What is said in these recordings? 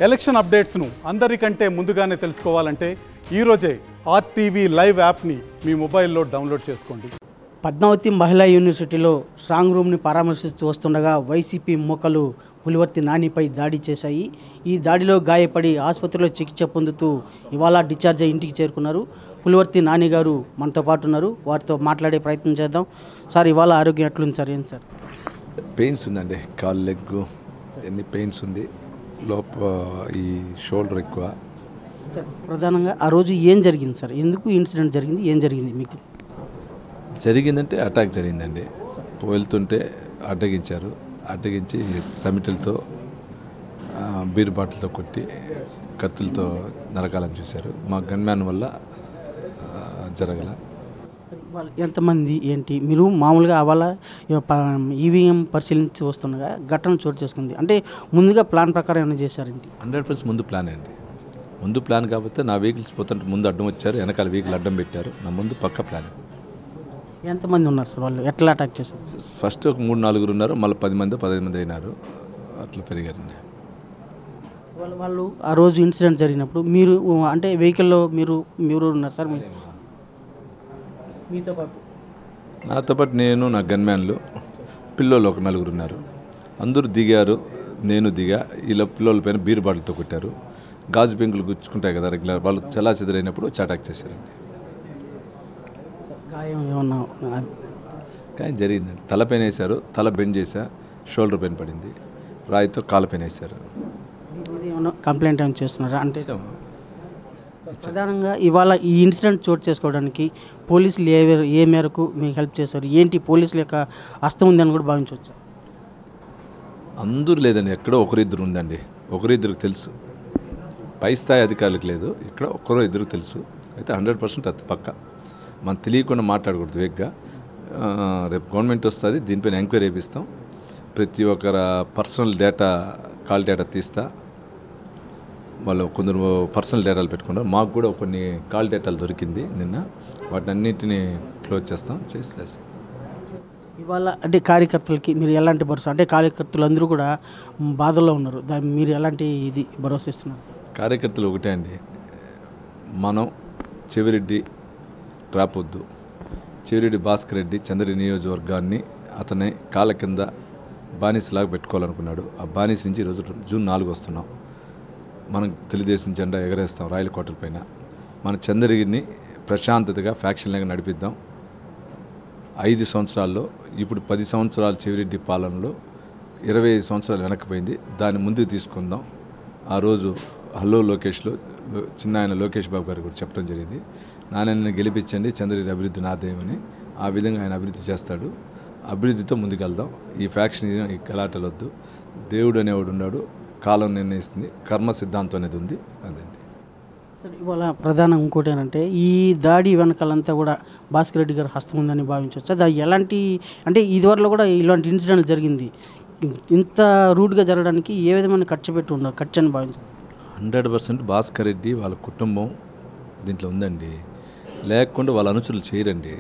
Election అప్డేట్స్ను అందరికంటే ముందుగానే తెలుసుకోవాలంటే ఈరోజే ఆర్టీవీ లైవ్ యాప్ని మీ మొబైల్లో డౌన్లోడ్ చేసుకోండి. పద్మావతి మహిళా యూనివర్సిటీలో స్ట్రాంగ్ రూమ్ని పరామర్శిస్తూ వస్తుండగా వైసీపీ మూకలు పులివర్తి నానిపై దాడి చేశాయి. ఈ దాడిలో గాయపడి ఆసుపత్రిలో చికిత్స పొందుతూ ఇవాళ డిశ్చార్జ్ అయ్యి ఇంటికి చేరుకున్నారు. పులివర్తి నాని గారు మనతో పాటు ఉన్నారు. వారితో మాట్లాడే ప్రయత్నం చేద్దాం. సార్, ఇవాళ ఆరోగ్యం ఎట్లుంది సార్? ఏంటి సార్? పెయిన్స్ ఉందండి, కాలు లెగ్ ఎన్ని పెయిన్స్ ఉంది, ఈ షోల్డర్ ఎక్కువ. సార్, ప్రధానంగా ఆ రోజు ఏం జరిగింది సార్? ఎందుకు ఇన్సిడెంట్ జరిగింది? ఏం జరిగింది మీకు? జరిగిందంటే అటాక్ జరిగిందండి. వెళ్తుంటే అడ్డగించారు. అడ్డగించి సమిటలతో బీర్ బాటిల్తో కొట్టి కత్తులతో నరకాలని చూశారు. మా గన్మ్యాన్ వల్ల జరగల. ఎంతమంది ఏంటి? మీరు మామూలుగా అవాళ ఈవీఎం పరిశీలించి వస్తుండగా ఘటన చోటు చేసుకుంది అంటే ముందుగా ప్లాన్ ప్రకారం ఏమైనా చేశారండి? 100% ముందు ప్లాన్ అండి. ముందు ప్లాన్ కాకపోతే నా వెహికల్స్ పోతుంటే ముందు అడ్డం వచ్చారు, వెనకాల వెహికల్ అడ్డం పెట్టారు. నా ముందు పక్క ప్లాన్. ఎంతమంది ఉన్నారు సార్? వాళ్ళు ఎట్లా అటాక్ చేశారు? ఫస్ట్ ఒక 3-4 ఉన్నారు, మళ్ళీ 10 మంది 15 మంది అయినారు. అట్లా పెరిగారండి. వాళ్ళు ఆ రోజు ఇన్సిడెంట్ జరిగినప్పుడు మీరు అంటే వెహికల్లో మీరు ఉన్నారు సార్? మీతో పాటు నాతో పాటు నేను, నా గన్మ్యాన్లు, పిల్లోళ్ళు ఒక 4 ఉన్నారు. అందరూ దిగారు, నేను దిగా. ఇలా పిల్లోళ్ళ పైన బీర్ బాటిల్తో కొట్టారు. గాజు పెంకులు గుచ్చుకుంటాయి కదా రెగ్యులర్, వాళ్ళు చలా చెదిరైనప్పుడు అటాక్ చేశారండి. గాయం ఏమన్నా? కానీ జరిగిందండి. తల పైన వేశారు, తల బెండ్ చేశా, షోల్డర్ పైన పడింది. రాయితో కాళ్ళ పైన వేశారు. ఏమన్నా కంప్లైంట్ ఏమైనా చేస్తున్నారా? అంటే ప్రధానంగా ఇవాళ ఈ ఇన్సిడెంట్ చోటు చేసుకోవడానికి పోలీసులు ఏ మేరకు మీకు హెల్ప్ చేశారు? ఏంటి పోలీసుల యొక్క హస్తం ఉందని కూడా భావించవచ్చు? అందరూ లేదండి, ఎక్కడో ఒకరిద్దరు ఉందండి. ఒకరిద్దరికి తెలుసు, పై స్థాయి అధికారులకు లేదు, ఇక్కడ ఇద్దరికి తెలుసు. అయితే 100% అది పక్క. మనం తెలియకుండా మాట్లాడకూడదు వేగ్గా. రేపు గవర్నమెంట్ వస్తుంది, దీనిపైన ఎంక్వైరీ చేపిస్తాం. ప్రతి ఒక్కరు పర్సనల్ డేటా, కాల్ డేటా తీస్తా. వాళ్ళు కొందరు పర్సనల్ డేటాలు పెట్టుకున్నారు. మాకు కూడా కొన్ని కాల్ డేటాలు దొరికింది నిన్న. వాటిని అన్నింటినీ క్లోజ్ చేస్తాం. ఇవాళ అంటే కార్యకర్తలకి మీరు ఎలాంటి భరోసా? అంటే కార్యకర్తలు అందరూ కూడా బాధల్లో ఉన్నారు, దాన్ని మీరు ఎలాంటి భరోసా ఇస్తున్నారు? కార్యకర్తలు ఒకటే అండి, మనం చెవిరెడ్డి రాపొద్దు. చెవిరెడ్డి భాస్కర్ రెడ్డి చంద్రగిరి నియోజకవర్గాన్ని అతని కాళ్ళ కింద బానిసలాగా పెట్టుకోవాలనుకున్నాడు. ఆ బానిస నుంచి ఈరోజు జూన్ 4 వస్తున్నాం. మనం తెలుగుదేశం జెండా ఎగరేస్తాం రాయల కోటల పైన. మన చంద్రగిరిని ప్రశాంతతగా ఫ్యాక్షన్లాగా నడిపిద్దాం. 5 సంవత్సరాల్లో, ఇప్పుడు 10 సంవత్సరాలు చెవిరెడ్డి పాలనలో 25 సంవత్సరాలు వెనక్కిపోయింది. దాన్ని ముందుకు తీసుకుందాం. ఆ రోజు హలో లోకేష్లో చిన్న ఆయన లోకేష్ బాబు గారు కూడా చెప్పడం జరిగింది, నాన్నని గెలిపించండి, చంద్రగిరి అభివృద్ధి నాదేమని. ఆ విధంగా ఆయన అభివృద్ధి చేస్తాడు. అభివృద్ధితో ముందుకెళ్దాం. ఈ ఫ్యాక్షన్, ఈ గలాటలు వద్దు. దేవుడు అనేవాడు ఉన్నాడు, కాలం నిర్ణయిస్తుంది, కర్మ సిద్ధాంతం అనేది ఉంది. అదండి సార్. ఇవాళ ప్రధానం ఇంకోటి ఏంటంటే ఈ దాడి వెనకాలంతా కూడా భాస్కర్ రెడ్డి గారు హస్తం ఉందని భావించవచ్చు. అది ఎలాంటి అంటే ఇదివరలో కూడా ఇలాంటి ఇన్సిడెంట్ జరిగింది. ఇంత రూట్గా జరగడానికి ఏ విధమైన ఖర్చు అని భావించారు? 100% భాస్కర్ రెడ్డి వాళ్ళ కుటుంబం దీంట్లో ఉందండి. లేకుండా వాళ్ళ అనుచరులు చేయరండి.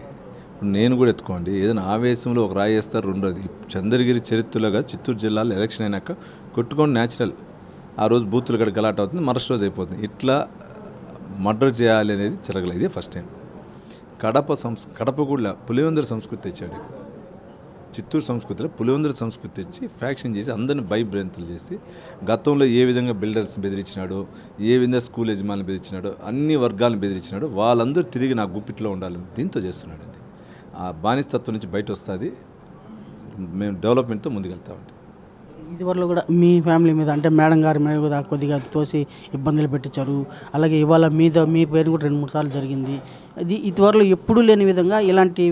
ఇప్పుడు నేను కూడా ఎత్తుకోండి, ఏదైనా ఆవేశంలో ఒక రాయి వేస్తారు, రెండోది. చంద్రగిరి చరిత్రలోగా చిత్తూరు జిల్లాలో ఎలక్షన్ అయినాక కొట్టుకోండి న్యాచురల్. ఆ రోజు బూతులు గడ గలాట్ అవుతుంది, మరుసటి రోజు అయిపోతుంది. ఇట్లా మర్డర్ చేయాలి అనేది జరగలేదు. ఇదే ఫస్ట్ టైం. కడప కూడా పులివెందుల సంస్కృతి తెచ్చాడు. ఇక్కడ చిత్తూరు సంస్కృతిలో పులివెందుల సంస్కృతి తెచ్చి ఫ్యాక్షన్ చేసి అందరిని భయభ్రాంతులు చేసి, గతంలో ఏ విధంగా బిల్డర్స్ బెదిరించినాడో, ఏ విధంగా స్కూల్ యజమానులు బెదిరించినాడో, అన్ని వర్గాలను బెదిరించినాడో, వాళ్ళందరూ తిరిగి నా గుప్పిట్లో ఉండాలని దీంతో చేస్తున్నాడండి. ఆ బానిసతత్వం నుంచి బయట వస్తుంది. మేము డెవలప్మెంట్తో ముందుకెళ్తామండి. ఇదివరలో కూడా మీ ఫ్యామిలీ మీద అంటే మేడం గారి మీద కూడా కొద్దిగా తోసి ఇబ్బందులు పెట్టించారు. అలాగే ఇవాళ మీ పేరు కూడా 2-3 సార్లు జరిగింది. అది ఇదివరలో ఎప్పుడూ లేని విధంగా ఇలాంటి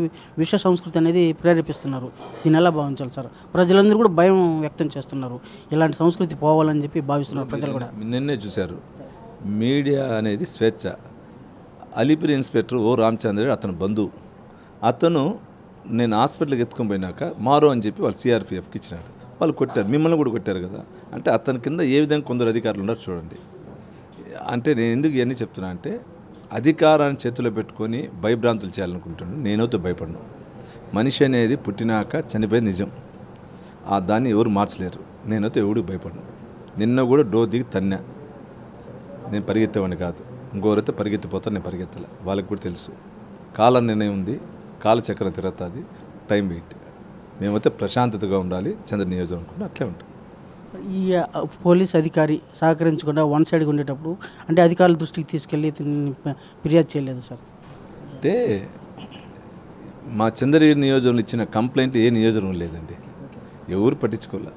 విష సంస్కృతి అనేది ప్రేరేపిస్తున్నారు. దీన్ని ఎలా భావించాలి సార్? ప్రజలందరూ కూడా భయం వ్యక్తం చేస్తున్నారు. ఇలాంటి సంస్కృతి పోవాలని చెప్పి భావిస్తున్నారు ప్రజలు కూడా. నిన్నే చూశారు, మీడియా అనేది స్వేచ్ఛ. అలిపిరి ఇన్స్పెక్టర్ ఓ రామచంద్ర అతను బంధువు. అతను నేను హాస్పిటల్కి ఎత్తుకొని పోయినాక మారో అని చెప్పి వాళ్ళు సిఆర్పిఎఫ్కి ఇచ్చినాడు. వాళ్ళు కొట్టారు, మిమ్మల్ని కూడా కొట్టారు కదా. అంటే అతని కింద ఏ విధంగా కొందరు అధికారులు ఉన్నారు చూడండి. అంటే నేను ఎందుకు ఇవన్నీ చెప్తున్నా అంటే, అధికారాన్ని చేతిలో పెట్టుకొని భయభ్రాంతులు చేయాలనుకుంటున్నాను. నేనైతే భయపడను. మనిషి అనేది పుట్టినాక చనిపోయే నిజం. దాన్ని ఎవరు మార్చలేరు. నేనైతే ఎవడికి భయపడను. నిన్న కూడా డోర్ దిగి తన్నా. నేను పరిగెత్తేవాడిని కాదు. ఇంకోరైతే పరిగెత్తిపోతాను, నేను పరిగెత్తలే. వాళ్ళకి కూడా తెలుసు కాలం నిర్ణయం ఉంది, కాలచక్రం తిరుగుతుంది, టైం వెయిట్. మేమైతే ప్రశాంతతగా ఉండాలి చంద్ర నియోజకవర్గం, అట్లే ఉంటాం. ఈ పోలీస్ అధికారి సహకరించకుండా వన్ సైడ్గా ఉండేటప్పుడు అంటే అధికారుల దృష్టికి తీసుకెళ్ళి ఫిర్యాదు చేయలేదు సార్? అంటే మా చంద్రగిరి నియోజకవర్గంలో ఇచ్చిన కంప్లైంట్ ఏ నియోజకవర్గం లేదండి, ఎవరు పట్టించుకోలే.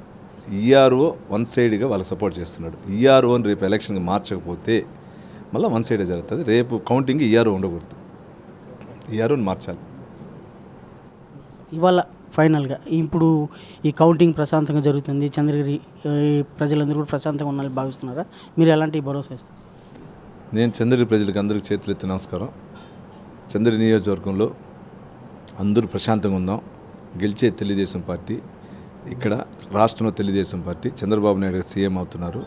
ఈఆర్ఓ వన్ సైడ్గా వాళ్ళకి సపోర్ట్ చేస్తున్నాడు. ఈఆర్ఓని రేపు ఎలక్షన్కి మార్చకపోతే మళ్ళీ వన్ సైడే జరుగుతుంది. రేపు కౌంటింగ్ ఈఆర్ఓ ఉండకూడదు, ఈఆర్ఓని మార్చాలి. ఇవాళ ఫైనల్గా ఇప్పుడు ఈ కౌంటింగ్ ప్రశాంతంగా జరుగుతుంది, చంద్రగిరి ప్రజలందరూ కూడా ప్రశాంతంగా ఉండాలని భావిస్తున్నారా? మీరు ఎలాంటి భరోసా ఇస్తారు? నేను చంద్రగిరి ప్రజలకు అందరికీ చేతులెత్తి నమస్కారం. చంద్రగిరి నియోజకవర్గంలో అందరూ ప్రశాంతంగా ఉందాం. గెలిచే తెలుగుదేశం పార్టీ, ఇక్కడ రాష్ట్రంలో తెలుగుదేశం పార్టీ, చంద్రబాబు నాయుడు గారు సీఎం అవుతున్నారు.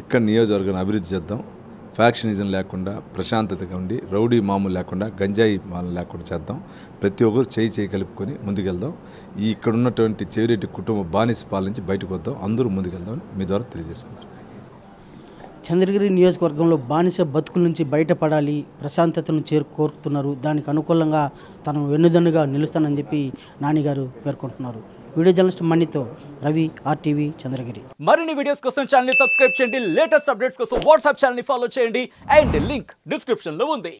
ఇక్కడ నియోజకవర్గాన్ని అభివృద్ధి చేద్దాం. ఫ్యాక్షనిజం లేకుండా ప్రశాంతతగా ఉండి, రౌడీ మామూలు లేకుండా, గంజాయి మామూలు లేకుండా చేద్దాం. ప్రతి ఒక్కరు చేయి కలుపుకొని ముందుకెళ్దాం. ఇక్కడ ఉన్నటువంటి చెవిరెడ్డి కుటుంబ బానిస పాల నుంచి బయటకు వద్దాం, అందరూ ముందుకెళ్దాం మీ ద్వారా తెలియజేసుకుంటాం. చంద్రగిరి నియోజకవర్గంలో బానిస బతుకుల నుంచి బయటపడాలి, ప్రశాంతతను కోరుతున్నారు. దానికి అనుకూలంగా తను వెన్నుదన్నుగా నిలుస్తానని చెప్పి నాని గారు పేర్కొంటున్నారు. వీడియో జర్నలిస్ట్ మణితో రవి, RTV చంద్రగిరి. మరిన్ని వీడియోస్ కోసం ఛానల్ ని సబ్స్క్రైబ్ చేయండి. లేటెస్ట్ అప్డేట్స్ కోసం వాట్సాప్ ఛానల్ ని ఫాలో చేయండి. అండ్ లింక్ డిస్క్రిప్షన్ లో ఉంది.